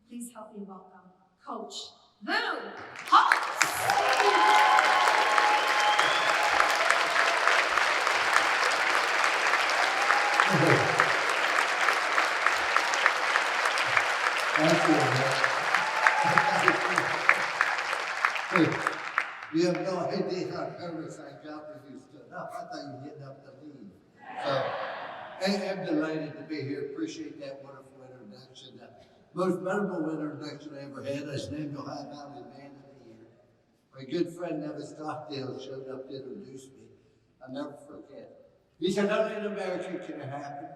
Please help me welcome Coach Lou Holtz. Thank you. Hey, you have no idea how nervous I got when you stood up. I thought you were getting up to leave. So, I'm delighted to be here. Appreciate that wonderful introduction. Most memorable introduction I ever had. I was named Ohio Valley Man of the Year. My good friend Neville Stockdale showed up to introduce me. I'll never forget. He said, only in America can it happen.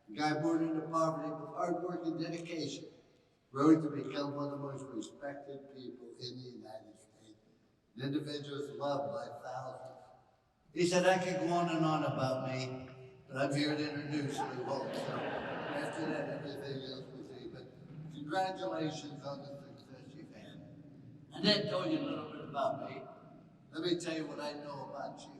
A guy born into poverty with hard work and dedication rose to become one of the most respected people in the United States. An individual is loved by thousands. He said, I could go on and on about me, but I'm here to introduce Lou Holtz. So after that, everything else was easy. But congratulations on the success you've had. And then told you a little bit about me. Let me tell you what I know about you.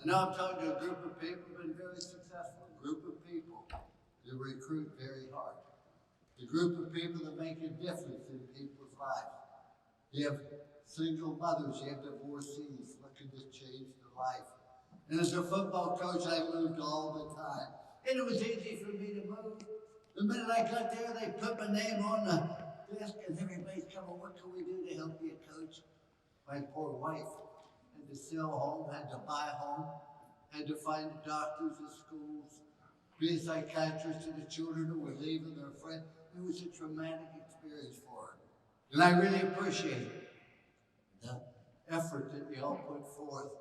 I know I'm talking to a group of people who've been very successful, a group of people that recruit very hard. A group of people that make a difference in people's lives. You have single mothers, you have divorcees looking to change their life. And as a football coach, I moved all the time. And it was easy for me to move. The minute I got there, they put my name on the desk and everybody's coming, what can we do to help you, coach? My poor wife had to sell home, had to buy a home, had to find doctors at schools, be a psychiatrist to the children who were leaving their friends. It was a traumatic experience for her. And I really appreciate the effort that you all put forth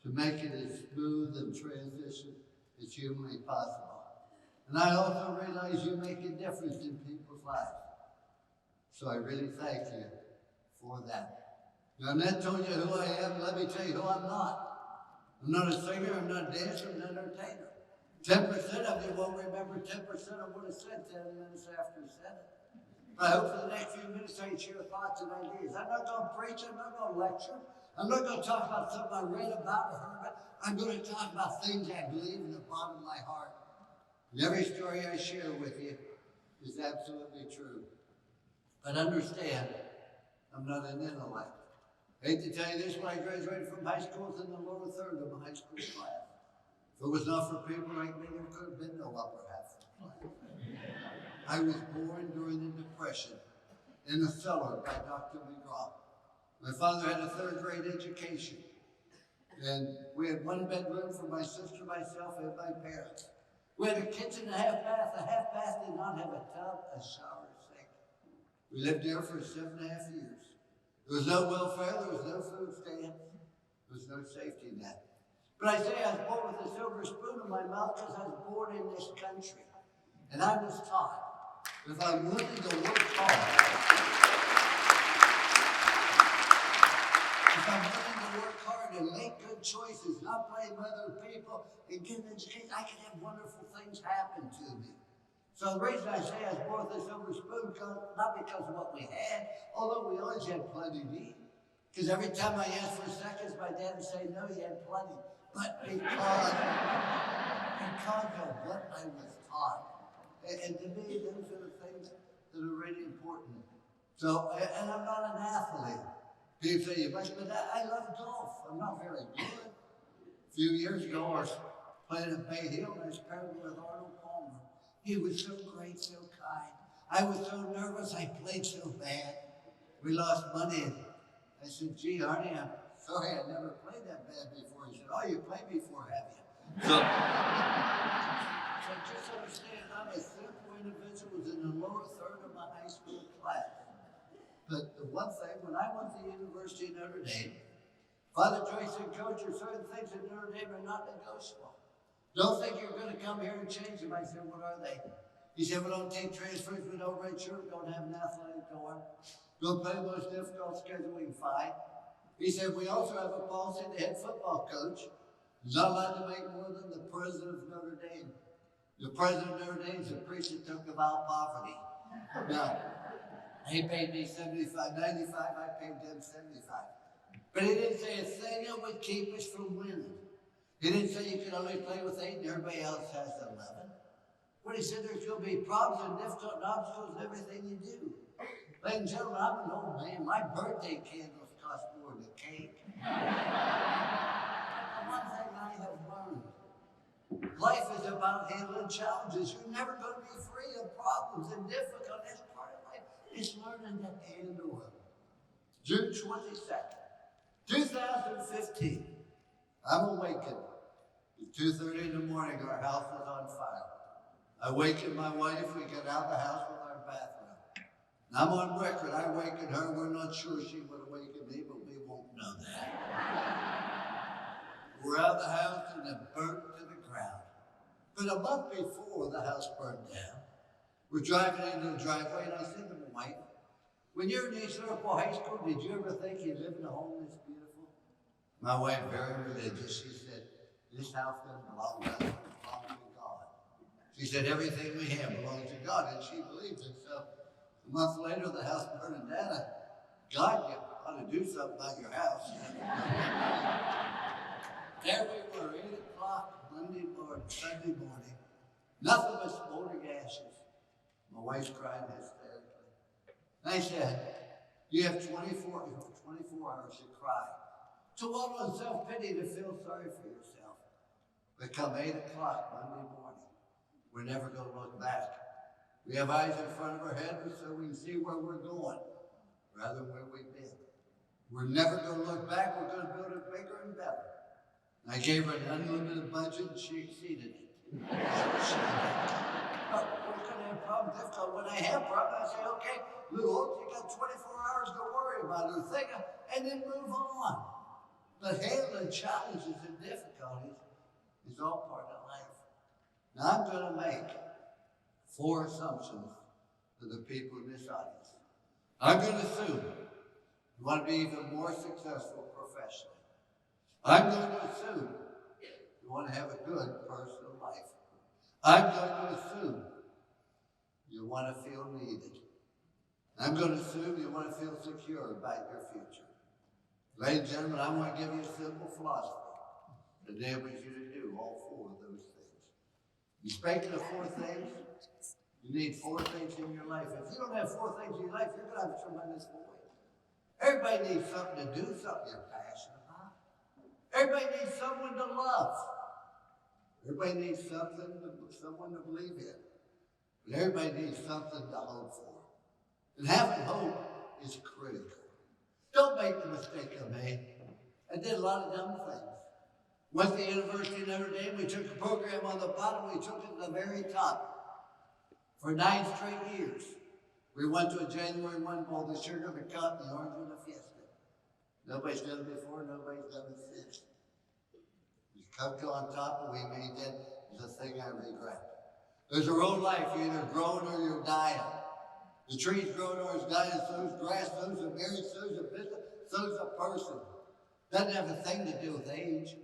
to make it as smooth and transition as humanly possible. And I also realize you make a difference in people's lives. So I really thank you for that. Now, I'm not telling you who I am. Let me tell you who I'm not. I'm not a singer, I'm not a dancer, I'm not an entertainer. 10% of you won't remember 10% of what I said 10 minutes after I said it. I hope for the next few minutes I share thoughts and ideas. I'm not going to preach, I'm not going to lecture. I'm not going to talk about something I read about or heard about. I'm going to talk about things I believe in the bottom of my heart. And every story I share with you is absolutely true. But understand, I'm not an intellect. I hate to tell you this, when I graduated from high school, I was in the lower third of my high school class. If it was not for people like me, there could have been no upper half of the class. I was born during the Depression in a cellar by Dr. McGraw. My father had a third-grade education, and we had one bedroom for my sister, myself, and my parents. We had a kitchen and a half bath. The half bath did not have a tub, a shower, a sink. We lived there for 7.5 years. There was no welfare, there was no food stamps, there was no safety net. But I say I was born with a silver spoon in my mouth because I was born in this country. And I was taught that if I'm willing to work hard, if I'm willing to work hard and make good choices, not blame other people, and get an education, I can have wonderful things happen to me. So the reason I say I was born with a silver spoon, not because of what we had, although we always had plenty to eat. Because every time I asked for seconds, my dad would say, no, you had plenty. But because of what I was taught. And to me, those are the things that are really important. So, and I'm not an athlete. People say, but I love golf. I'm not very good. A few years ago, I was playing at Bay Hill, and I was paired with Arnold Palmer. He was so great, so kind. I was so nervous, I played so bad. We lost money. I said, gee, Arnie, I'm sorry I never played that bad before. He said, oh, you played before, have you? So just understand, I'm a simple individual who was in the lower third of my high school class. But the one thing, when I went to the University of Notre Dame, Father Joyce said, Coach, there's certain things at Notre Dame are not negotiable. Don't think you're going to come here and change them. I said, what are they? He said, we don't take transfers, we don't redshirt, we don't have an athletic door. Don't play the most difficult schedule we can find. He said, we also have a policy, the head football coach is not allowed to make more than the president of Notre Dame. The president of Notre Dame is a priest that took a vow of poverty. Now, he paid me $95, I paid them $75. But he didn't say a thing that would keep us from winning. He didn't say you could only play with 8 and everybody else has 11. But he said there's going to be problems and difficult obstacles in everything you do. Ladies and gentlemen, I'm an old man. My birthday candles cost more than a cake. One thing I have learned, life is about handling challenges. You're never going to be free of problems and difficulties. That's part of life. It's learning to handle them. June 22nd, 2015. I'm awakened. At 2:30 in the morning, our house is on fire. I wakened my wife. We get out of the house with our bathroom. And I'm on record. I awakened her. We're not sure she would awaken me, but we won't know that. We're out of the house and it burnt to the ground. But a month before the house burned down, we're driving into the driveway and I said to my wife, when you were in East Liverpool High School, did you ever think you'd live in a home this beautiful? My wife, very religious, she said, this house doesn't belong to us, it belongs to God. She said, everything we have belongs to God, and she believed it. So a month later, the house burning down. God, you ought to do something about your house. There we were, 8 o'clock, Sunday morning. Nothing but smoldering ashes. My wife's crying hysterically. And I said, you have 24 hours to cry, to wallow in self-pity, to feel sorry for yourself. But come 8 o'clock Monday morning, we're never going to look back. We have eyes in front of our head so we can see where we're going, rather than where we've been. We're never going to look back. We're going to build it bigger and better. And I gave her an unlimited budget, and she exceeded it. We're going to have problems, difficult. When I have problems, I say, okay, Lou Holtz, you got 24 hours to worry about it, think, and then move on. But handling challenges and difficulties is all part of life. Now I'm going to make 4 assumptions to the people in this audience. I'm going to assume you want to be even more successful professionally. I'm going to assume you want to have a good personal life. I'm going to assume you want to feel needed. I'm going to assume you want to feel secure about your future. Ladies and gentlemen, I want to give you a simple philosophy that enables you to do all 4 of those things. You speaking of 4 things, you need 4 things in your life. If you don't have 4 things in your life, you're going to have a tremendous void. Everybody needs something to do, something you're passionate about. Everybody needs someone to love. Everybody needs someone to believe in. But everybody needs something to hope for. And having hope is critical. Don't make the mistake I made. I did a lot of dumb things. Went to the University of Notre Dame. We took a program on the bottom. We took it to the very top. For 9 straight years. We went to a January 1 bowl, the sugar, the cup, the orange, and the fiesta. Nobody's done it before. Nobody's done it since. We come to on top, and we made that the thing I regret. There's a road life. You're either growing or you're dying. The tree's growing or it's dying, so's grass, so's a marriage, so's a business, so's a person. Doesn't have a thing to do with age.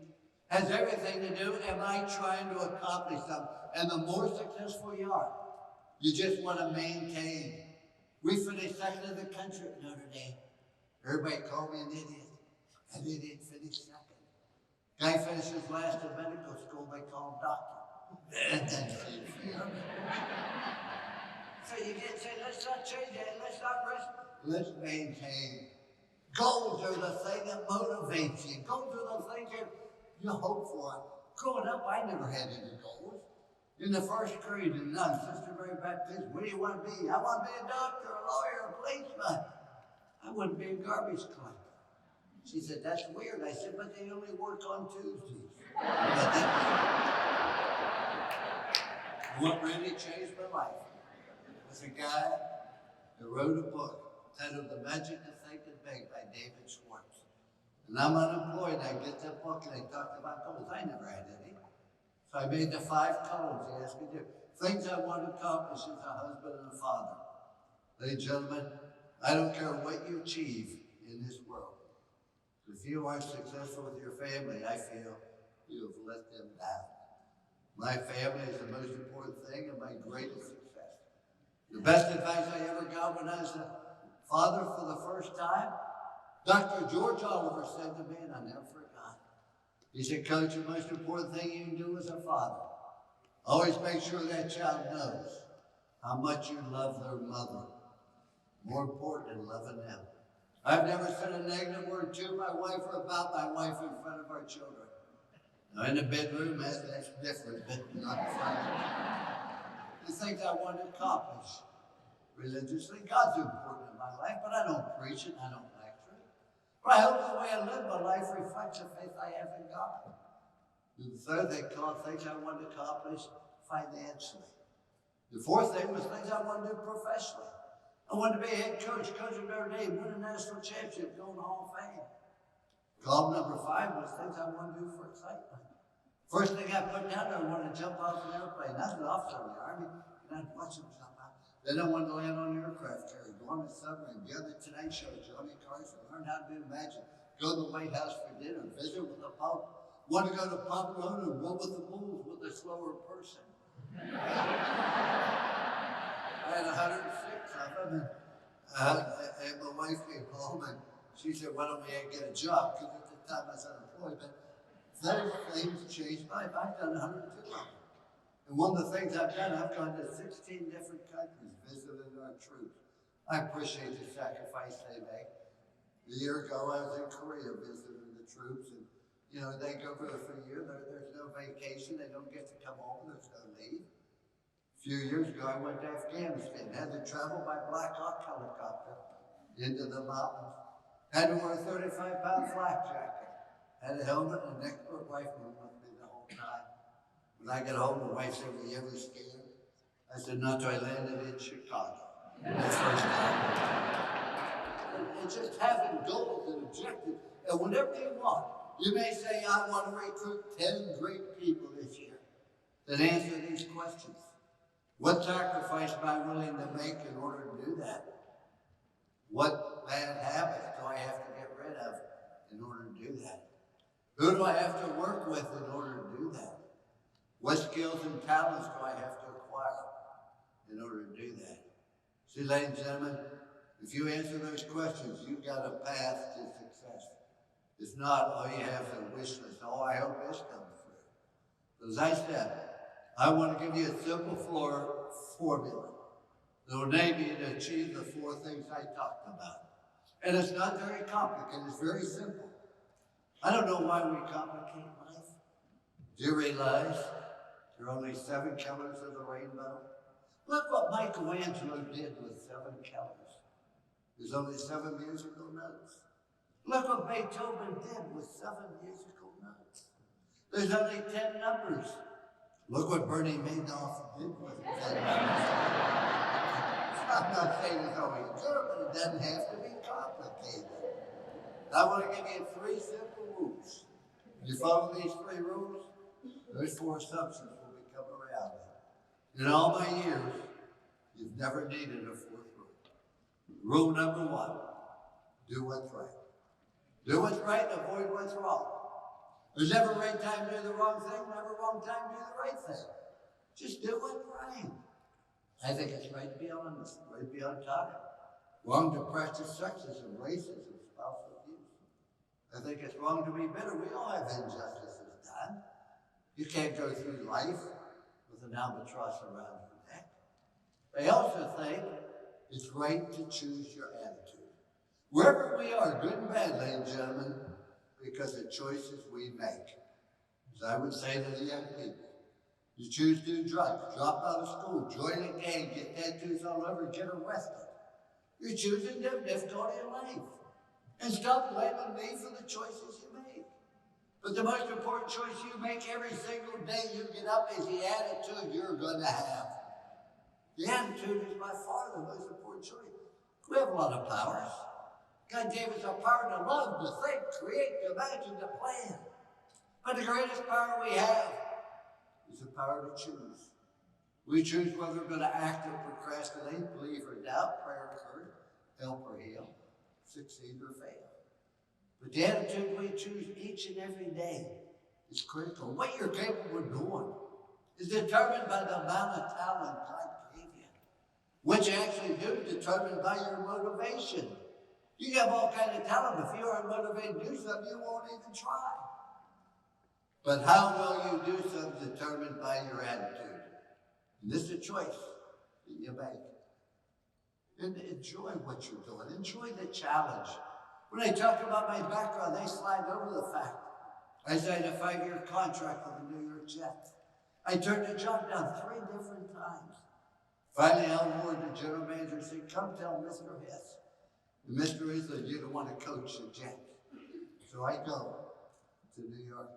Has everything to do, am I trying to accomplish something? And the more successful you are, you just want to maintain. We finished 2nd in the country at Notre Dame. Everybody called me an idiot. An idiot finished 2nd. Guy finishes last in medical school, they call him doctor. That doesn't seem fair. So you get say, let's not change that, let's not rest. Let's maintain. Goals are the thing that motivates you. Goals are the things that you hope for. Growing up, I never had any goals. In the 1st grade, and none, Sister Mary Baptist, what do you want to be? I want to be a doctor, a lawyer, a policeman. I want to be a garbage collector. She said, that's weird. I said, but they only work on Tuesdays. What really changed my life was a guy who wrote a book titled The Magic of Think and Big by David Schwartz. And I'm unemployed, I get that book and I talked about goals. I never had any. So I made the 5 columns he asked me to do. Things I want to accomplish as a husband and a father. Ladies and gentlemen, I don't care what you achieve in this world. If you aren't successful with your family, I feel you have let them down. My family is the most important thing and my greatest success. The best advice I ever got when I was a father for the first time, Dr. George Oliver said to me, and I never forgot. He said, Coach, the most important thing you can do as a father, always make sure that child knows how much you love their mother. more important than loving them. I've never said a negative word to my wife or about my wife in front of our children. Now, in the bedroom, that's different, but not fun. The things I want to accomplish religiously, God's important in my life, but I don't preach it, I don't lecture it. But I hope the way I live my life reflects the faith I have in God. The third thing called things I want to accomplish financially. The fourth thing was things I want to do professionally. I wanted to be a head coach of Notre Dame, win a national championship, go in the Hall of Fame. Column number 5 was things I want to do for excitement. First thing I put down there, I wanted to jump off an airplane. I was an officer in the Army, and I'd watch them jump out. Then I wanted to land on an aircraft carrier, go on the submarine, be on the Tonight Show, Johnny Carson, learn how to do magic, go to the White House for dinner, visit with the Pope, want to go to Pamplona and run with the bulls with a slower person. I had 106 of them, and my wife came home and she said, why don't we get a job? Because at the time I was unemployed, but those things changed my life. I've done 102 of them. And one of the things I've done, I've gone to 16 different countries, visiting our troops. I appreciate the sacrifice they make. A year ago, I was in Korea visiting the troops, and you know, they go there for a year, there's no vacation, they don't get to come home, there's no leave. A few years ago, I went to Afghanistan, had to travel by Black Hawk helicopter into the mountains, had to wear a 35-pound flak jacket, had a helmet and an expert rifleman with me the whole time. When I got home, my wife said, were you ever scared? I said, not till I landed in Chicago. The first time. It's just having goals and objectives, and whatever you want. You may say, I want to recruit 10 great people this year that answer these questions. What sacrifice am I willing to make in order to do that? What bad habits do I have to get rid of in order to do that? Who do I have to work with in order to do that? What skills and talents do I have to acquire in order to do that? See, ladies and gentlemen, if you answer those questions, you've got a path to success. It's not all you have is a wish list. Oh, I hope this comes through. As I said, I want to give you a simple formula that will enable you to achieve the 4 things I talked about. And it's not very complicated, it's very simple. I don't know why we complicate life. Do you realize there are only 7 colors of the rainbow? Look what Michelangelo did with 7 colors. There's only 7 musical notes. Look what Beethoven did with 7 musical notes. There's only 10 numbers. Look what Bernie Madoff did with 10 numbers. I'm not saying it's always good, but it doesn't have to be complicated. I want to give you 3 simple rules. If you follow these 3 rules, those 4 assumptions will become a reality. In all my years, you've never needed a 4th rule. Rule number 1, do what's right. Do what's right and avoid what's wrong. There's never a right time to do the wrong thing, never a wrong time to do the right thing. Just do what's right. I think it's right to be honest, right to be on time. Wrong to practice sexism, racism, spousal abuse. I think it's wrong to be bitter. We all have injustices done. You can't go through life with an albatross around your neck. I also think it's right to choose your attitude. Wherever we are, good and bad, ladies and gentlemen, because of choices we make. As I would say to the young people, you choose to do drugs, drop out of school, join a gang, get tattoos all over, get arrested. You're choosing to have difficulty in life. And stop blaming me for the choices you make. But the most important choice you make every single day you get up is the attitude you're going to have. The attitude is by far the most important choice. We have a lot of powers. God gave us a power to love, to think, create, to imagine, to plan. But the greatest power we have is the power to choose. We choose whether we're going to act or procrastinate, believe or doubt, pray or courage, help or heal, succeed or fail. But the attitude we choose each and every day is critical. What you're capable of doing is determined by the amount of talent God gave you. What you actually do is determined by your motivation. You have all kinds of talent. If you aren't motivated to do something, you won't even try. But how well you do something is determined by your attitude. And this is a choice that you make. And enjoy what you're doing. Enjoy the challenge. When they talk about my background, they slide over the fact I signed a 5-year contract with the New York Jets. I turned the job down 3 different times. Finally, Al Ward, the general manager, said, come tell Mr. Hess. And Mr. Hess said, you don't want to coach the Jets. So I go to New York.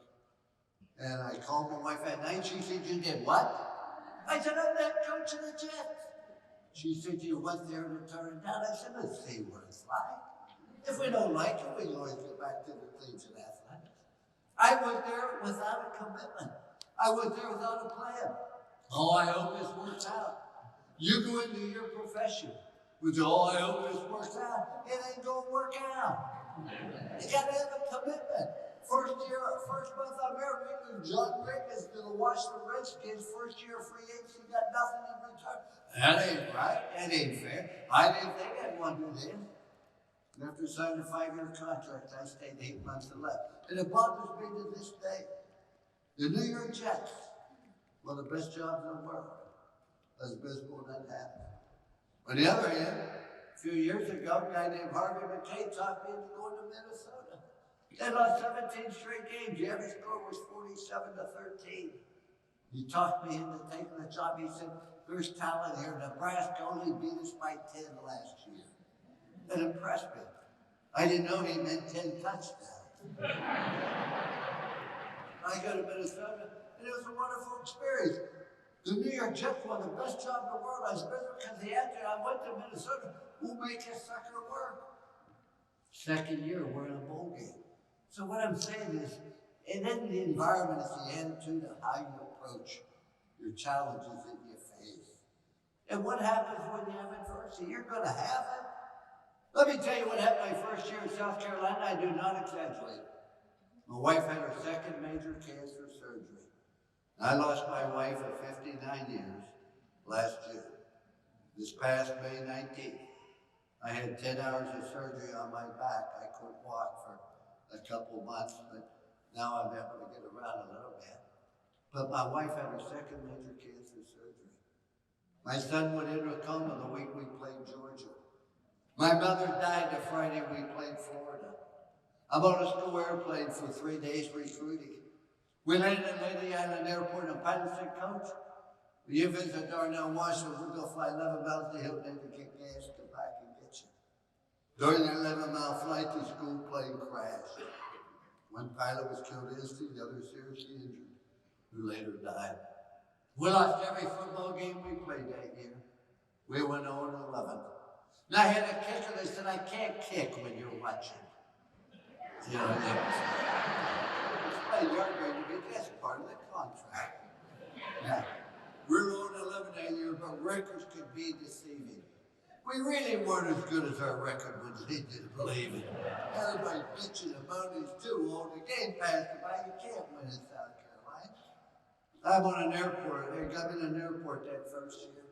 And I called my wife at night. She said, you did what? I said, I'm not coaching the Jets. She said, you went there to turn it down. I said, let's see where it's like. If we don't like it, we can always get back to the collegiate athletics. I went there without a commitment. I went there without a plan. Oh, I hope this works out. You go into your profession with, oh, I hope this works out. It ain't gonna work out. You gotta have a commitment. First month I'm here, John Rick is gonna watch the Redskins. First year free agency, got nothing in return. That ain't right. That ain't fair. I didn't think I'd want to do this. And after signing a 5-year contract, I stayed 8 months and left. And it bothers me to this day. The New York Jets, one of the best jobs in the world, as baseball doesn't have. On the other hand, a few years ago, a guy named Harvey McKay talked me into going to Minnesota. They lost 17 straight games. The average score was 47-13. He talked me into taking the job. He said, there's talent here. Nebraska only beat us by 10 last year. That impressed me. I didn't know he meant 10 touchdowns. I go to Minnesota, and it was a wonderful experience. The New York Jets won the best job in the world. I was better because the answer I went to Minnesota, we'll make this sucker work. Second year, we're in a bowl game. So what I'm saying is, it isn't the environment, it's the attitude of how you approach your challenges that you face. And what happens when you have adversity? You're going to have it. Let me tell you what happened my first year in South Carolina. I do not exaggerate. My wife had her second major cancer surgery. I lost my wife at 59 years last June. This past May 19th, I had 10 hours of surgery on my back. I couldn't walk for a couple months, but now I'm able to get around a little bit. But my wife had her second major cancer surgery. My son went into a coma the week we played Georgia. My mother died the Friday we played Florida. I'm on a school airplane for 3 days recruiting. We landed at Lady Island Airport, and the pilot said, Coach, when you visit Darnell, Washington, we're going to fly 11 miles to Hilton to get gas, come back and get you. During the 11-mile flight, the school plane crashed. One pilot was killed instantly, the other seriously injured, who later died. We lost every football game we played that year. We went 0-11. And I had a kicker that said, I can't kick when you're watching. You know, you're going to get that's part of the contract. Now, we're 0-11 that year, but records could be deceiving. We really weren't as good as our record would lead you to believe it. Everybody bitching about it's too old. The game passed by, you can't win in South Carolina. I'm on an airport. They got me in an airport that first year.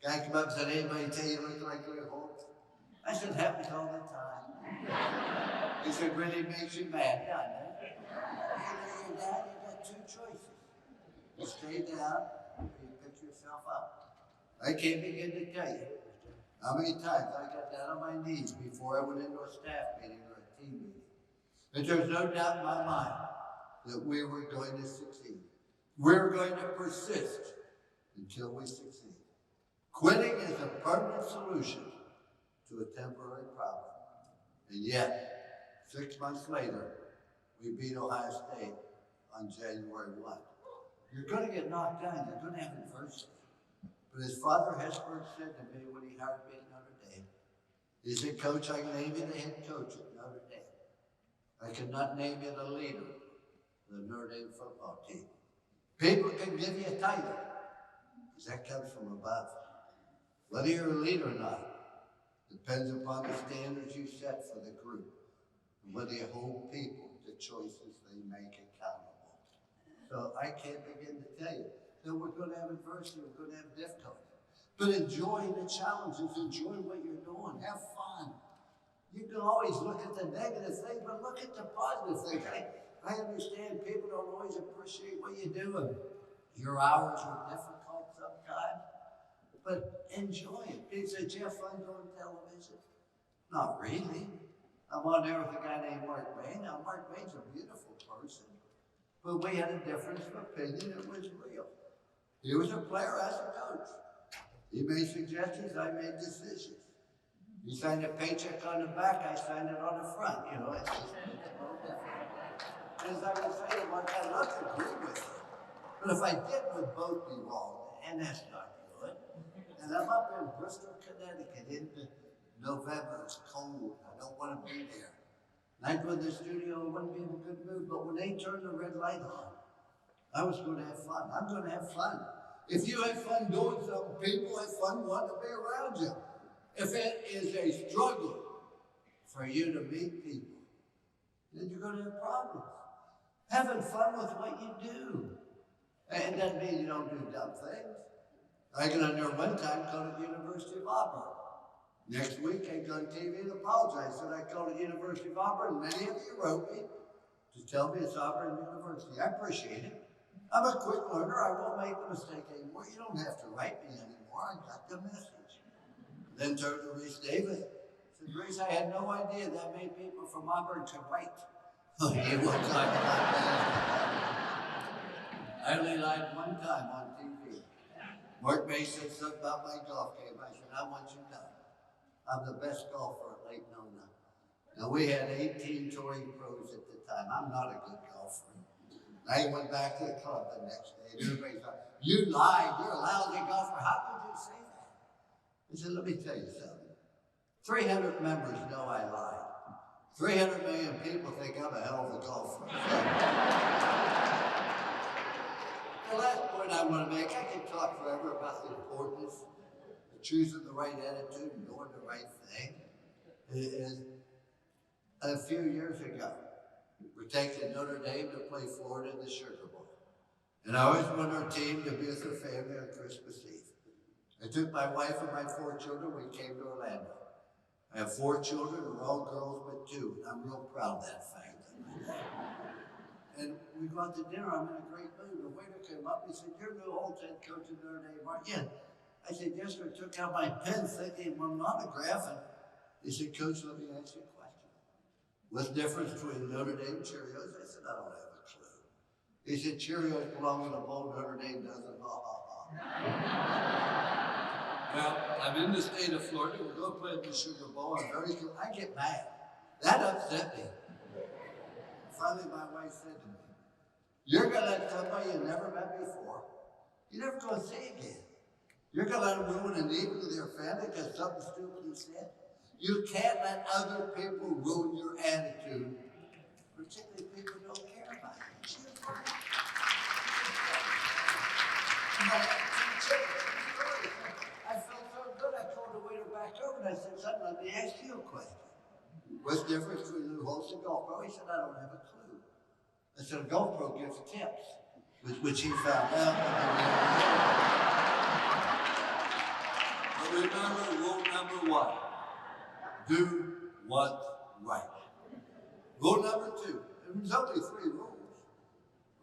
Guy came up and said, anybody tell you look like Holtz? I said, happens all the time. He said, really makes you mad, doesn't it? You lay down, you got 2 choices. You stay down, or you pick yourself up. I can't begin to tell you how many times I got down on my knees before I went into a staff meeting or a team meeting. But there's no doubt in my mind that we were going to succeed. We were going to persist until we succeed. Quitting is a permanent solution to a temporary problem. And yet, 6 months later, we beat Ohio State on January 1. You're going to get knocked down. You're going to have adversity. But as Father Hesburgh said to me when he hired me at Notre Dame, he said, Coach, I can name you the head coach at Notre Dame. I cannot name you the leader of the Notre Dame football team. People can give you a title, because that comes from above. Whether you're a leader or not depends upon the standards you set for the group, and whether you hold people to choices they make accountable. So I can't begin to tell you that we're going to have adversity, we're going to have difficulty. But enjoy the challenges, enjoy what you're doing, have fun. You can always look at the negative thing, but look at the positive thing. I understand people don't always appreciate what you're doing. Your hours are difficult sometimes. but enjoy it. People say, "Did you have fun doing television?" Not really. I'm on there with a guy named Mark May. Now, Mark May's a beautiful person, but we had a difference of opinion. It was real. He was a player, I was a coach. He made suggestions, I made decisions. He signed a paycheck on the back, I signed it on the front. You know, it's just as I was saying, Mark, I'd love to agree with you. But if I did, we'd both be wrong, and that's not good. And I'm up in Bristol, Connecticut, in November. It's cold. I don't want to be there. And I'd go in the studio, I wouldn't be in a good mood, but when they turned the red light on, I was going to have fun. I'm going to have fun. If you have fun doing something, people have fun wanting to be around you. If it is a struggle for you to meet people, then you're going to have problems. Having fun with what you do. And that doesn't mean you don't do dumb things. I got on there one time, called it University of Auburn. Next week, I go on TV and apologize. Said I called it University of Auburn. Many of you wrote me to tell me it's Auburn University. I appreciate it. I'm a quick learner. I won't make the mistake anymore. You don't have to write me anymore. I got the message. Then turned to Reese Davis. Said, Reese, I had no idea that many people from Auburn could write. Oh, you will talk about that. I only lied one time on TV. Mark May said something about my golf game. I said, I want you to know, I'm the best golfer at Lake Nona. Now, we had 18 touring pros at the time. I'm not a good golfer. I went back to the club the next day, and everybody thought, you lied, you're a lousy golfer. How could you say that? I said, let me tell you something. 300 members know I lied. 300 million people think I'm a hell of a golfer. The last point I want to make, I can talk forever about the importance of choosing the right attitude and doing the right thing. Is a few years ago, we're taking Notre Dame to play Florida in the Sugar Bowl. And I always want our team to be with their family on Christmas Eve. I took my wife and my 4 children, we came to Orlando. I have 4 children, they're all girls but 2, and I'm real proud of that fact. And we go out to dinner, I'm in a great mood. The waiter came up and he said, you're new Holtz head coach of Notre Dame, aren't you? I said, yes, sir. I took out my pen thinking, well, an autograph. And he said, Coach, let me ask you a question. What's the difference between Notre Dame and Cheerios? I said, I don't have a clue. He said, Cheerios belong in a bowl, Notre Dame doesn't. Ha, ha, ha. Well, I'm in the state of Florida. We're going to play in the Sugar Bowl. I get mad. That upset me. Finally, my wife said to me, you're going to let somebody you never met before, you're never going to see again. You're going to let them ruin an evening with your family because something stupid you said? You can't let other people ruin your attitude, particularly people who don't care about you. I felt so good, I called the waiter back over and I said, son, let me ask you a question. What's the difference between Lou Holtz and golf pro? He said, I don't have a clue. I said, a golf pro gives tips, which he found out. But remember rule number 1. Do what's right. Rule number 2. There's only 3 rules.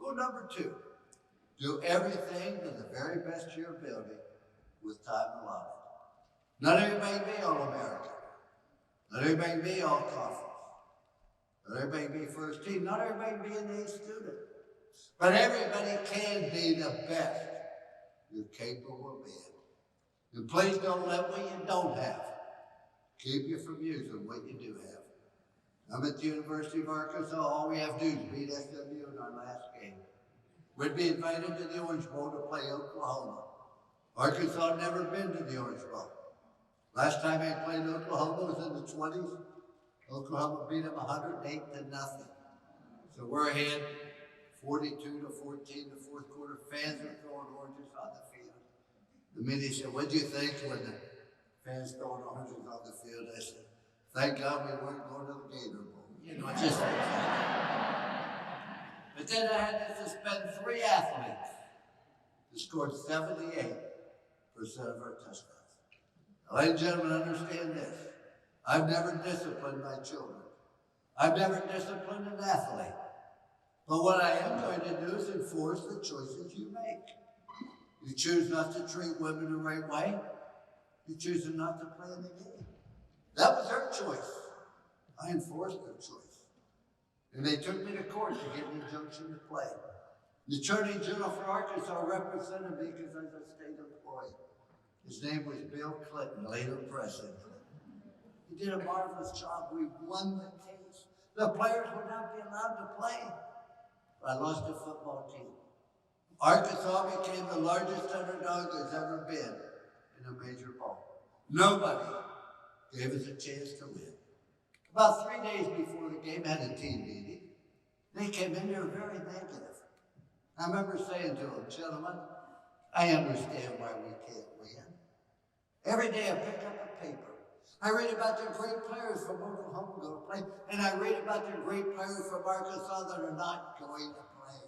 Rule number 2. Do everything to the very best of your ability with time allotted. Not everybody be All-American. Not everybody be All-Conference. Not everybody be first team. Not everybody be an A student. But everybody can be the best you're capable of being. And please don't let what you don't have keep you from using what you do have. I'm at the University of Arkansas. All we have to do is beat SMU in our last game. We'd be invited to the Orange Bowl to play Oklahoma. Arkansas had never been to the Orange Bowl. Last time I played Oklahoma was in the 20s. Oklahoma beat them 108-0. So we're ahead 42-14 in the fourth quarter. Fans are throwing oranges on the field. The media said, what'd you think when the fans throwing oranges on the field? I said, thank God we weren't going to the Gator Bowl. You know, just like that. But then I had to suspend 3 athletes who scored 78% of our touchdowns. Now, ladies and gentlemen, understand this. I've never disciplined my children. I've never disciplined an athlete. But what I am going to do is enforce the choices you make. You choose not to treat women the right way. You choose not to play in the game. That was their choice. I enforced their choice. And they took me to court to get an injunction to play. The Attorney General for Arkansas represented me because I was a state employee. His name was Bill Clinton, later President Clinton. He did a marvelous job. We won the case. The players would not be allowed to play. I lost a football team. Arkansas became the largest underdog there's ever been in a major bowl. Nobody gave us a chance to win. About 3 days before the game, I had a team meeting. They came in, they were very negative. I remember saying to them, gentlemen, I understand why we can't win. Every day I pick up a paper. I read about the great players from Oklahoma who go to play, and I read about the great players from Arkansas that are not going to play.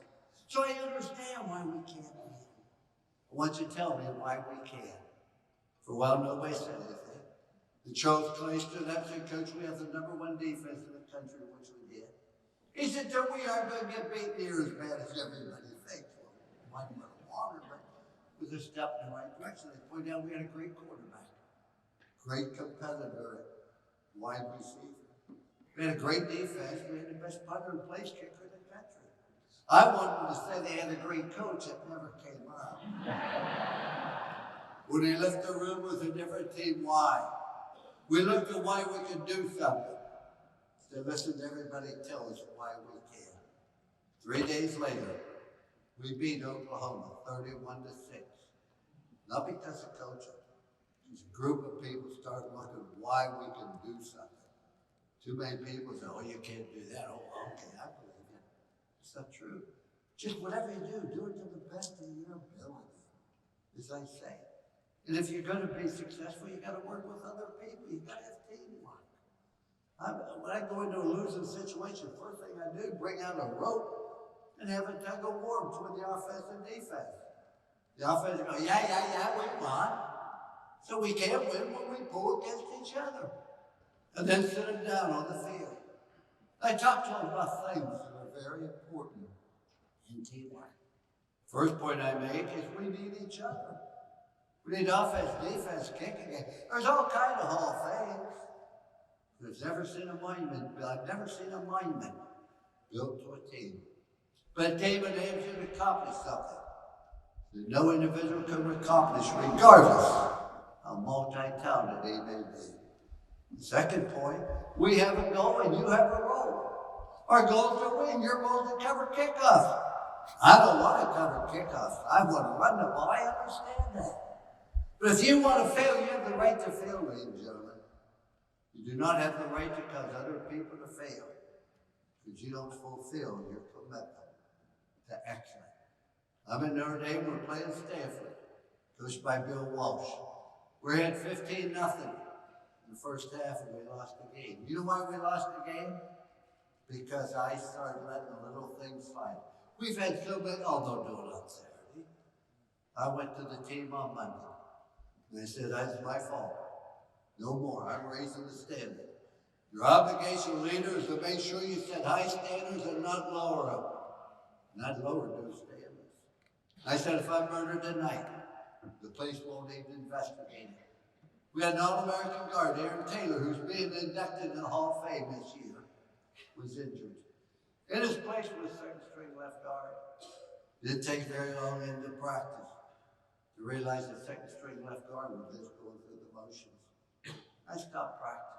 So I understand why we can't win. I want you to tell me why we can. For a while, nobody said anything. The Charles Clay stood up and said, Coach, we have the #1 defense in the country, which we did. He said, so we aren't going to get beat near as bad as everybody thinks. Well, one little water, but it was a step in the right direction. They pointed out we had a great quarterback, great competitor at wide receiver. We had a great defense. We had the best punter and place kicker in the country. I wanted to say they had a great coach. It never came up. When he left the room with a different team, why? We looked at why we could do something. So listen to everybody tell us why we can. 3 days later, we beat Oklahoma 31-6. Not because of coaching. Just a group of people started looking why we can do something. Too many people say, oh, you can't do that. Oh, okay, I believe it. It's not true. Just whatever you do it to the best of your ability, as I say. And if you're going to be successful, you got to work with other people. You got to have teamwork. When I go into a losing situation, first thing I do, bring out a rope and have a tug of war between the offense and defense. The offense go, yeah, we won. So we can't win when we pull against each other. And then sit them down on the field. I talk to them about things that are very important in teamwork. First point I make is we need each other. We need offense, defense, kicking. There's all kinds of Hall of Fames. I've never seen a monument built to a team. But a team enables you to accomplish something that no individual can accomplish regardless how multi-talented he may be. The second point, we have a goal and you have a role. Our goal is to win. Your goal is to cover kickoffs. I don't want to cover kickoffs. I want to run the ball. I understand that. But if you want to fail, you have the right to fail, ladies and gentlemen. You do not have the right to cause other people to fail because you don't fulfill your commitment to excellence. I'm in Notre Dame. We're playing Stanford, coached by Bill Walsh. We had 15-0 in the first half, and we lost the game. You know why we lost the game? Because I started letting the little things fly. We've had so many, don't do it on Saturday. I went to the team on Monday. And they said, that's my fault. No more. I'm raising the standard. Your obligation, leader, is to make sure you set high standards and not lower them. Not lower those standards. I said, if I'm murdered tonight, the police won't even investigate it. We had an All-American guard, Aaron Taylor, who's being inducted in the Hall of Fame this year, was injured. In his place was second-string left guard. Didn't take very long into practice to realize that second-string left guard was just going through the motions. I stopped practice.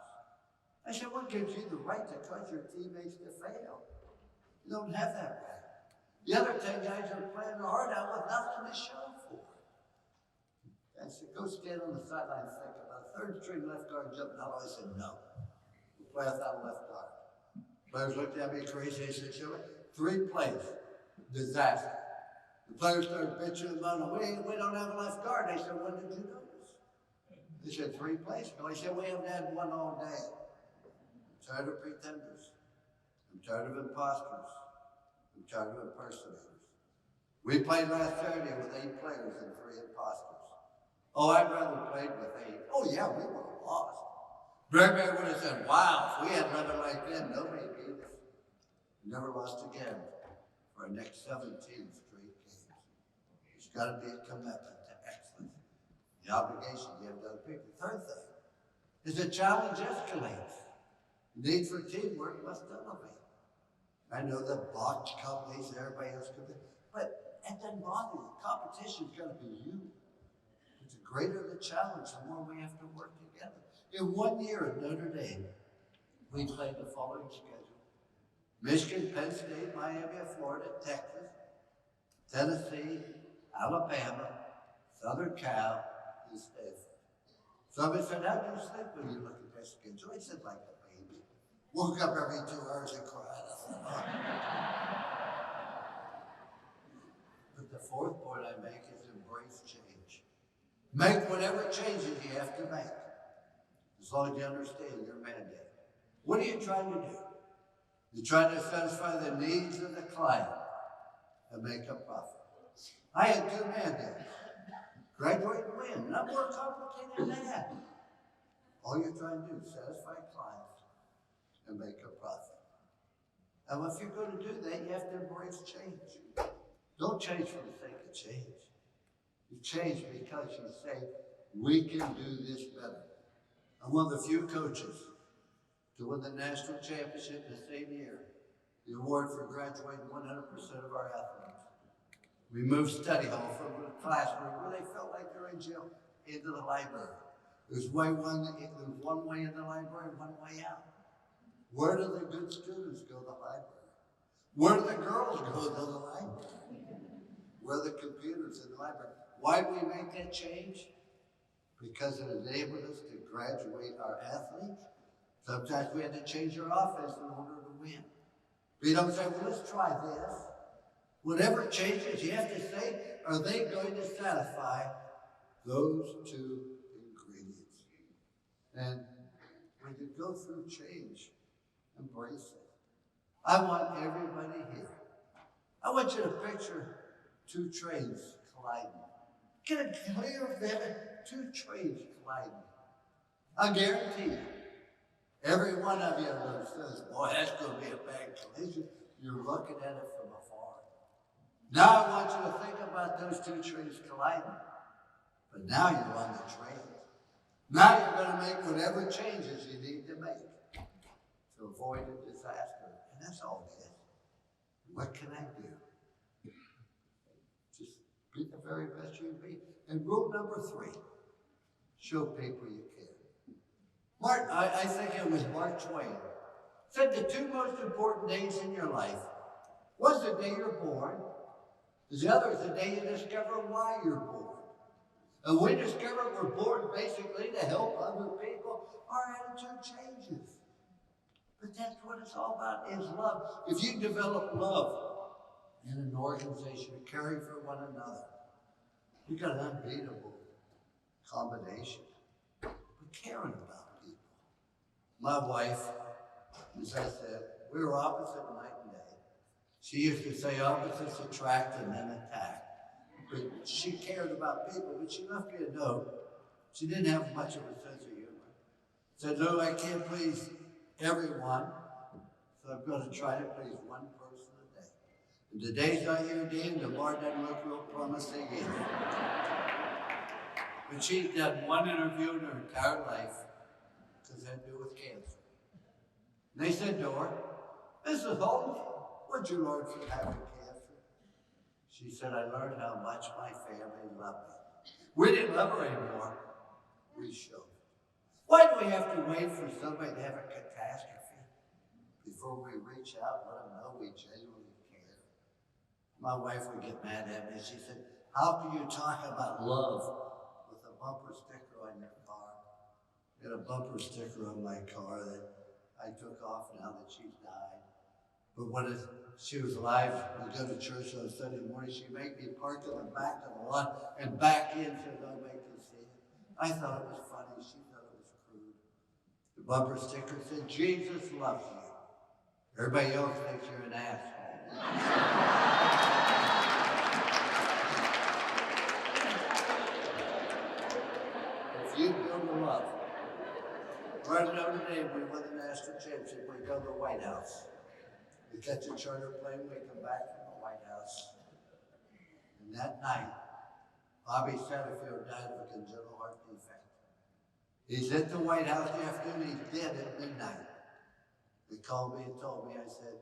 I said, what gives you the right to cause your teammates to fail? You don't have that right. The other 10 guys are playing their heart out with nothing to show for it. I said, go stand on the sideline and think about it. Third-string left guard jumping out. I said, no. We'll play without a left guard. Players looked at me crazy. They said, Shirley, 3 plays, disaster. The players started bitching about it. We don't have a left guard. They said, when did you notice? They said, 3 plays. I said, we haven't had one all day. I'm tired of pretenders. I'm tired of imposters. I'm tired of impersonators. We played last Saturday with 8 players and 3 imposters. Oh, I'd rather played with 8. Oh, yeah, we would have lost. Bradbury would have said, wow, if we had 11 like them, nobody beat us. We never lost again for our next 17 straight games. It's got to be a commitment to excellence. The obligation you have to other people. Third thing is the challenge escalates. The need for teamwork must elevate. I know the box companies, everybody else could be, but it doesn't bother you. Competition's got to be you. The greater the challenge, the more we have to work together. In 1 year at Notre Dame, we played the following schedule: Michigan, Penn State, Miami, Florida, Texas, Tennessee, Alabama, Southern Cal, and Stanford. Somebody said, how do you sleep when you look at that schedule? I said, like a baby. Woke up every 2 hours and cried. I said, oh. But the fourth point I make is embrace change. Make whatever changes you have to make, as long as you understand your mandate. What are you trying to do? You're trying to satisfy the needs of the client and make a profit. I had 2 mandates: graduate and win. Not more complicated than that. All you're trying to do is satisfy clients and make a profit. And if you're going to do that, you have to embrace change. Don't change for the sake of change. You change because you say, we can do this better. I'm one of the few coaches to win the national championship the same year, the award for graduating 100% of our athletes. We moved study hall from the classroom where they felt like they were in jail into the library. There's one way in the library, one way out. Where do the good students go? The library. Where do the girls go? To the library. Where are the computers in the library? Why do we make that change? Because it enabled us to graduate our athletes. Sometimes we had to change our offense in order to win. We don't say, well, let's try this. Whatever changes, you have to say, are they going to satisfy those 2 ingredients? And when you go through change, embrace it. I want everybody here. I want you to picture 2 trains colliding. Get a clear vivid 2 trains colliding. I guarantee you, every one of you says, boy, that's going to be a bad collision. You're looking at it from afar. Now I want you to think about those 2 trains colliding. But now you're on the train. Now you're going to make whatever changes you need to make to avoid a disaster. And that's all it is. What can I do? Just be the very best you can be. And rule number 3, show people you care. I think it was Mark Twain, said the 2 most important days in your life. One's the day you're born. The other is the day you discover why you're born. And we discover we're born basically to help other people. Our attitude changes. But that's what it's all about, is love. If you develop love in an organization, caring for one another, you got an unbeatable combination. But caring about people. My wife, as I said, we were opposite night and day. She used to say opposites attract and then attack. But she cared about people, but she left me a note. She didn't have much of a sense of humor. Said, Lou, I can't please everyone, so I'm going to try to please one person a day. And the days I hear Dean, the bar doesn't look real promising either. But she'd done one interview in her entire life, because it had to do with cancer. And they said to her, Mrs. Holtz, what'd you learn from having cancer? She said, I learned how much my family loved me. We didn't love her anymore. We showed it. Why do we have to wait for somebody to have a catastrophe before we reach out and let them know we genuinely care? My wife would get mad at me. She said, how can you talk about love with a bumper sticker on your car? I had a bumper sticker on my car that I took off now that she's died. But when she was alive, we go to church on Sunday morning, she'd make me park in the back of the lot and back in so nobody could see it. I thought it was funny. She thought it was crude. The bumper sticker said, Jesus loves you. Everybody else thinks you're an asshole. If you build a love, right at Notre Dame, we won the national championship. We go to the White House. We catch a charter plane, we come back from the White House. And that night, Bobby Satterfield died of a congenital heart defect. He's at the White House the afternoon, he's dead at midnight. They called me and told me, I said,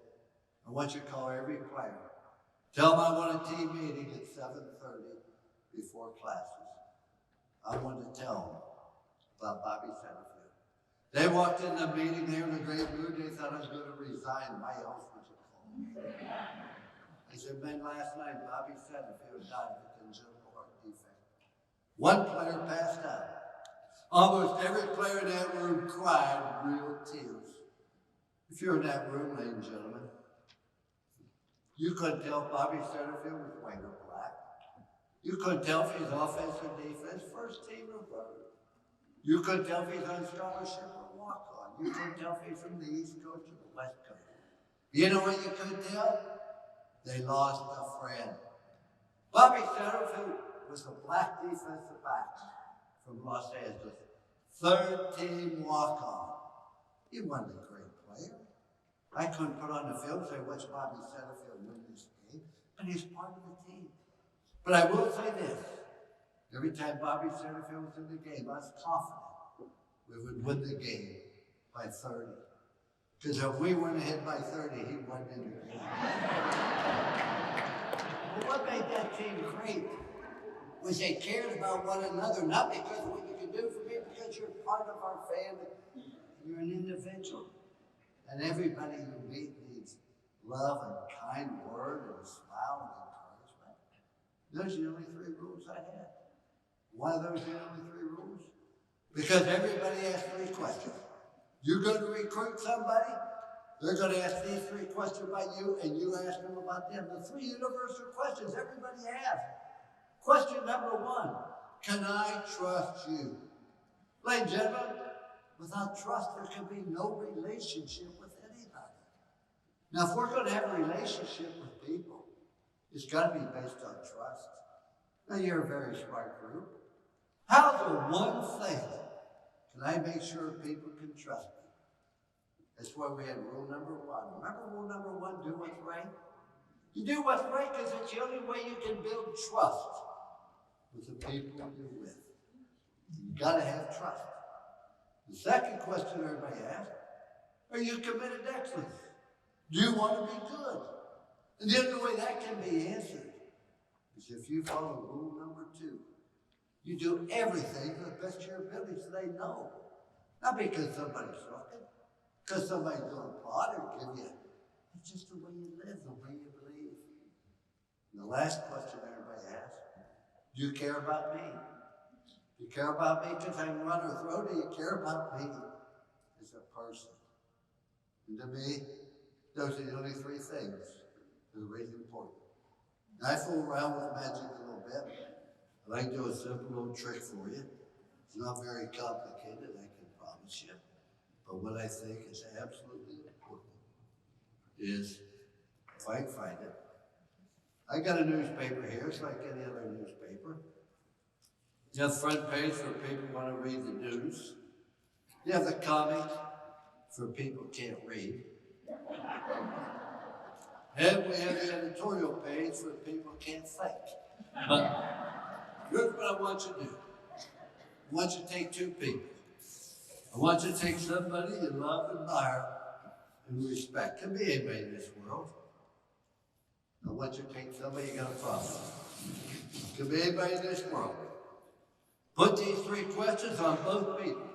I want you to call every player. Tell them I want a team meeting at 7:30 before classes. I wanted to tell them about Bobby Satterfield. They walked in the meeting, they were in a great mood, they thought I was going to resign. My house was cold. I said, man, last night Bobby Satterfield died of a congenital heart defect. One player passed out. Almost every player in that room cried real tears. If you're in that room, ladies and gentlemen, you couldn't tell if Bobby Satterfield was white or black. You couldn't tell if he's offense or defense, first team or third. You couldn't tell if he's on scholarship or walk-on. You couldn't tell if he's from the East Coast or the West Coast. You know what you couldn't tell? They lost a friend. Bobby Satterfield was a black defensive back from Los Angeles. Third team walk-on. He wasn't a great player. I couldn't put on the field and say, watch Bobby Satterfield win this game, but he's part of the team. But I will say this, every time Bobby Satterfield was in the game, I was confident we would win the game by 30. Because if we weren't ahead by 30, he wasn't in the game. But what made that team great was they cared about one another, not because of what you can do for me, because you're part of our family. You're an individual. And everybody you meet needs love and kind word and a smile and encouragement. Those are the only 3 rules I had. Why are those the only 3 rules? Because everybody asks 3 questions. You're going to recruit somebody, they're going to ask these 3 questions about you, and you ask them about them. The 3 universal questions everybody asks. Question number 1, can I trust you? Ladies and gentlemen, without trust, there can be no relationship with anybody. Now, if we're going to have a relationship with people, it's got to be based on trust. Now, you're a very smart group. How's the one thing can I make sure people can trust me? That's why we had rule number 1. Remember rule number 1, do what's right? You do what's right because it's the only way you can build trust with the people you're with. You got to have trust. The second question everybody asks, are you committed to excellence? Do you want to be good? And the only way that can be answered is if you follow rule number 2. You do everything to the best of your ability so they know. Not because somebody's looking, because somebody's going to applaud or give you. It's just the way you live, the way you believe. And the last question everybody asks, do you care about me? Do you care about me because I can run or throw? Do you care about me as a person? And to me, those are the only 3 things that are really important. And I fool around with magic a little bit. I like to do a simple little trick for you. It's not very complicated, I can promise you. But what I think is absolutely important is, if I can find it, I got a newspaper here. It's like any other newspaper. You have the front page for people who want to read the news. You have the comic for people who can't read. And we have the editorial page for people who can't think. But here's what I want you to do. I want you to take 2 people. I want you to take somebody you love, admire, and respect. Can be anybody in this world. I want you to take somebody you got a problem with. Can be anybody in this world. Put these 3 questions on both people.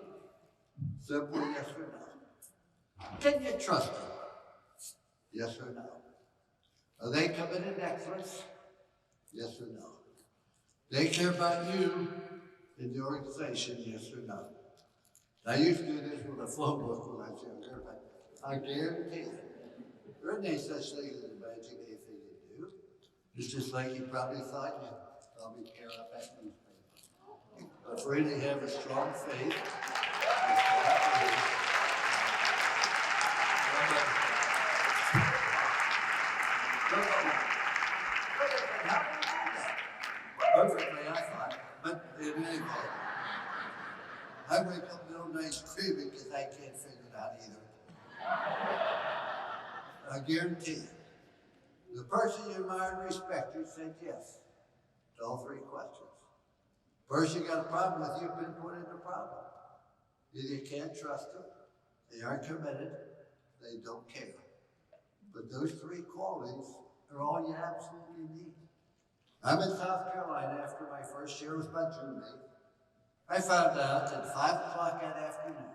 Simple yes or no. Can you trust them? Yes or no. Are they committed to excellence? Yes or no. They care about you in the organization, yes or no. I used to do this with a flow book when I was younger, but I guarantee you, there isn't any such thing as imagining anything you do. It's just like you probably thought you probably tear up that newspaper. But really have a strong faith. Perfectly, I thought. But anyway, I wake up middle of the night screaming because I can't figure it out either. I guarantee you, the person you admire and respect, you said yes to all 3 questions. First, you got a problem with you, you've been put in a problem. Either you can't trust them, they aren't committed, they don't care. But those three qualities are all you absolutely need. I'm in South Carolina after my first year with my roommate. I found out at 5 o'clock that afternoon,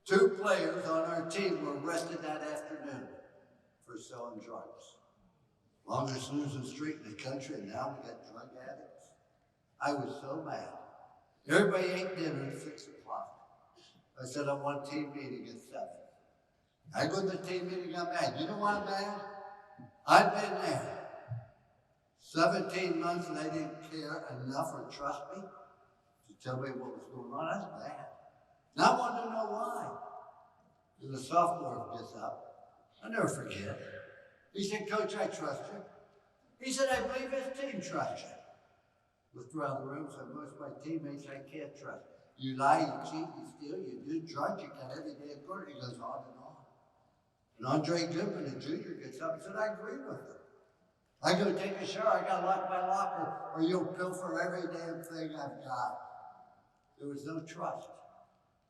2 players on our team were arrested that afternoon for selling drugs. Longest losing streak in the country, and now we got drug addicts. I was so mad. Everybody ate dinner at 6 o'clock. I said, I want team meeting at 7. I go to the team meeting, I'm mad. You know why I'm mad? I've been there 17 months and they didn't care enough or trust me to tell me what was going on. That's bad. And I wanted to know why. And the sophomore gets up. I'll never forget. He said, Coach, I trust you. He said, I believe his team trusts you. Looked around the room, said, most of my teammates I can't trust. You lie, you cheat, you steal, you do drugs, you got every day of court. He goes on and on. And Andre Goodman, the junior, gets up and said, I agree with him. I go take a shower, I gotta lock my locker, or you'll pilfer every damn thing I've got. There was no trust.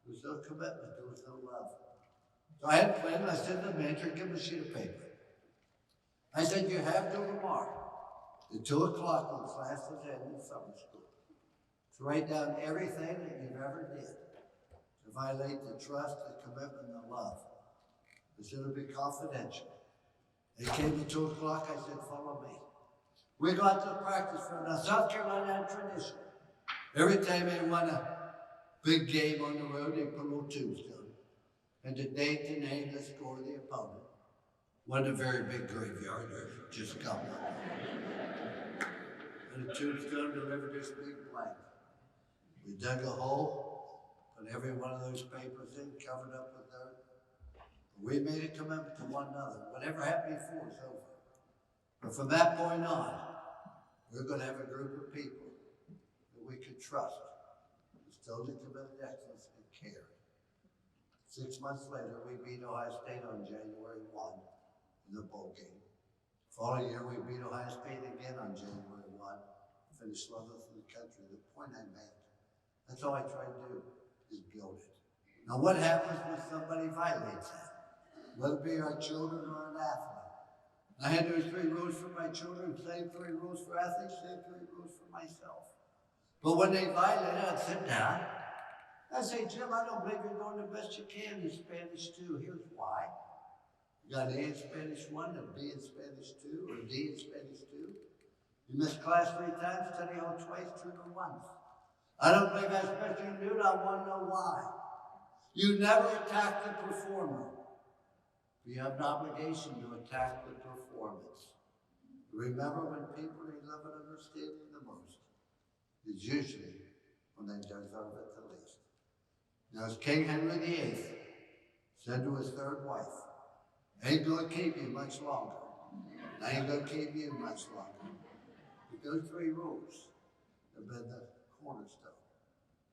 There was no commitment. There was no love. So I had planned, I said to the manager, give him a sheet of paper. I said, you have till tomorrow, at 2 o'clock when class is in summer school, to write down everything that you've ever did to violate the trust, the commitment, and the love. It's going to be confidential. They came at 2 o'clock, I said, follow me. We go out to the practice field. Now, South Carolina had tradition. Every time they won a big game on the road, they put a little tombstone. And the date, the name, the score of the opponent. Wasn't a very big graveyard, there's just a couple. And the tombstone delivered this big blank. We dug a hole, put every one of those papers in, covered up with dirt. We made a commitment to one another. Whatever happened before is over. But from that point on, we're going to have a group of people that we could trust, who's totally committed to excellence and care. 6 months later, we beat Ohio State on January 1 in the bowl game. Following year, we beat Ohio State again on January 1, finished 11th in the country. The point I made, that's all I try to do, is build it. Now, what happens when somebody violates that? Whether it be our children or an athlete. I had those 3 rules for my children, same 3 rules for athletes, same 3 rules for myself. But when they violate it, I'd sit down. I'd say, Jim, I don't believe you're doing the best you can in Spanish 2. Here's why. You got an A in Spanish 1, a B in Spanish 2, or a D in Spanish 2. You missed class 3 times, study hall twice, tutor once. I don't believe that's best you can do it. I want to know why. You never attack the performer. You have an obligation to attack the performance. Remember, when people need love and understanding the most, is usually when they deserve it the least. Now, as King Henry VIII said to his 3rd wife, ain't gonna keep you much longer. I ain't gonna keep you much longer. But those 3 rules have been the cornerstone.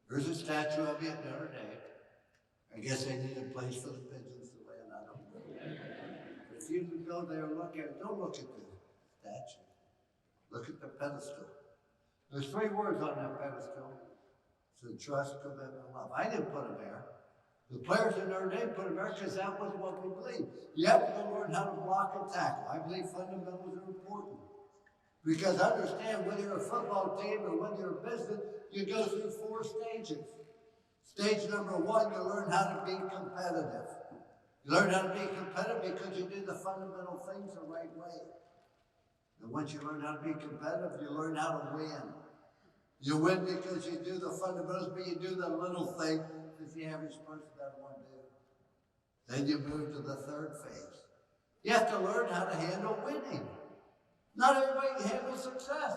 There's a statue of you at Notre Dame. I guess they need a place for the pigeons to land, I don't know. But if you can go there and look at it, don't look at the statue. Look at the pedestal. There's 3 words on that pedestal. So trust, commitment, and love. I didn't put them there. The players in Notre Dame put them there because that was what we believe. You have to learn how to block and tackle. I believe fundamentals are important. Because understand, whether you're a football team or whether you're a business, you go through 4 stages. Stage number 1, you learn how to be competitive. You learn how to be competitive because you do the fundamental things the right way. And once you learn how to be competitive, you learn how to win. You win because you do the fundamentals, but you do the little thing that the average person doesn't want to do. Then you move to the 3rd phase. You have to learn how to handle winning. Not everybody can handle success.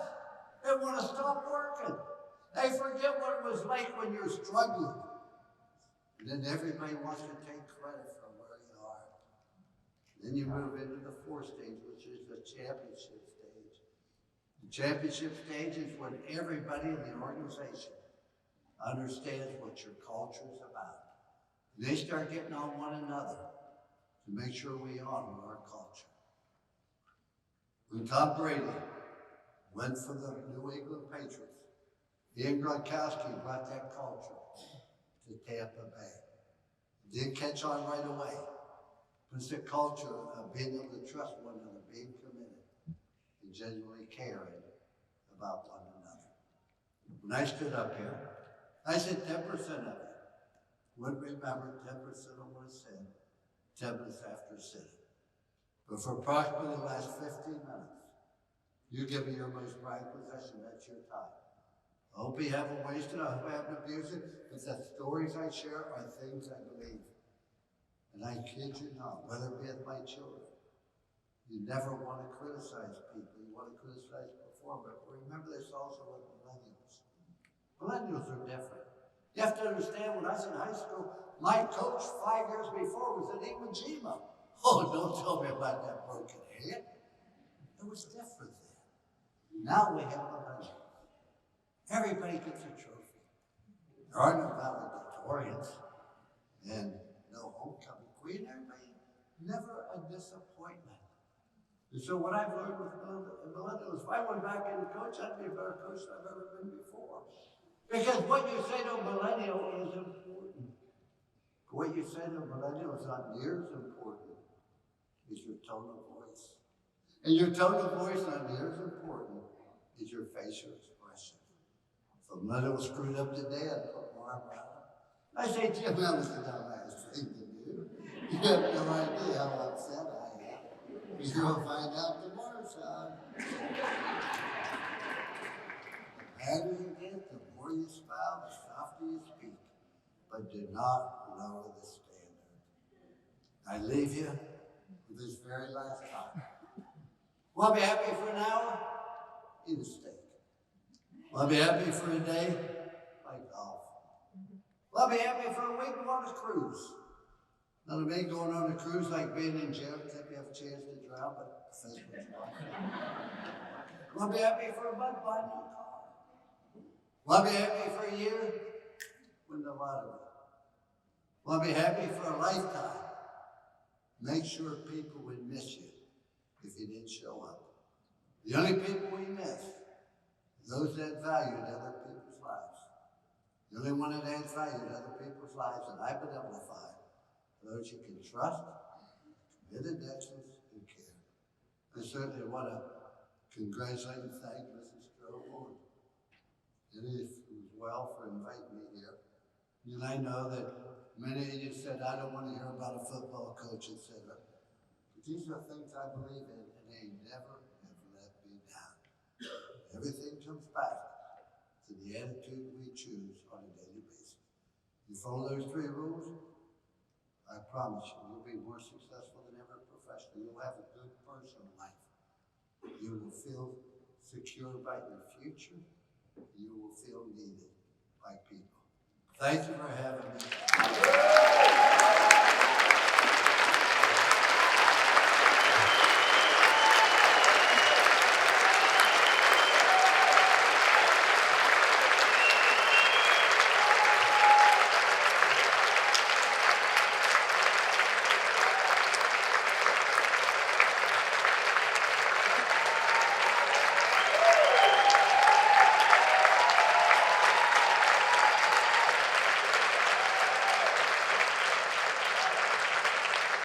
They want to stop working. They forget what it was like when you're struggling. And then everybody wants to take credit for where you are. Then you move into the 4th stage, which is the championship stage. The championship stage is when everybody in the organization understands what your culture is about. And they start getting on one another to make sure we honor our culture. When Tom Brady went for the New England Patriots Ian Gronkowski brought that culture to Tampa Bay. Didn't catch on right away. But it's a culture of being able to trust one another, being committed, and genuinely caring about one another. When I stood up here, I said 10% of it would remember, 10% of what I said, 10 minutes after sitting. But for approximately the last 15 minutes, you give me your most prized possession, that's your time. I hope you haven't wasted it, I hope you haven't abused it, but the stories I share are things I believe. And I kid you not, whether it be with my children, you never want to criticize people, you want to criticize before, but remember this also with millennials. Millennials are different. You have to understand, when I was in high school, my coach 5 years before was at Iwo Jima. Oh, don't tell me about that broken head. It was different then. Now we have millennials. Everybody gets a trophy. There are no valedictorians and no homecoming queen. Everybody, never a disappointment. And so what I've learned with millennials, if I went back into coach, I'd be a better coach than I've ever been before. Because what you say to a millennial is important. What you say to a millennial is not near as important as your tone of voice. And your tone of voice not near as important as your facial expression. If a millennial screwed up today, I'd put my arm around him. I say, Jim, that was the dumbest thing to do. You have no idea how upset I am. You'll find out tomorrow, son. The madder you get, the more you smile, the softer you speak. But do not lower the standard. I leave you with this very last time. Want to be happy for an hour? Eat a steak. Want to be happy for a day? Play golf. Want to be happy for a week? Go on a cruise. Not a me going on a cruise like being in jail, except you have a chance to drown, but that's what you want. Want to be happy for a month? Buy a new car. Want to be happy for a year? Win the lottery. Want to be happy for a lifetime? Make sure people would miss you if you didn't show up. The only people we miss are those that valued other people's lives. The only one that adds value to other people's lives that I've been able to find are those you can trust, committed excellence, and care. I certainly want to congratulate and thank Mrs. Strobel and it was well for inviting me here. And I know that many of you said, I don't want to hear about a football coach, etc. But these are things I believe in, and they never have let me down. Everything comes back to the attitude we choose on a daily basis. You follow those 3 rules, I promise you, you'll be more successful than ever professionally. You'll have a good personal life. You will feel secure about your future. You will feel needed by people. Thank you for having me.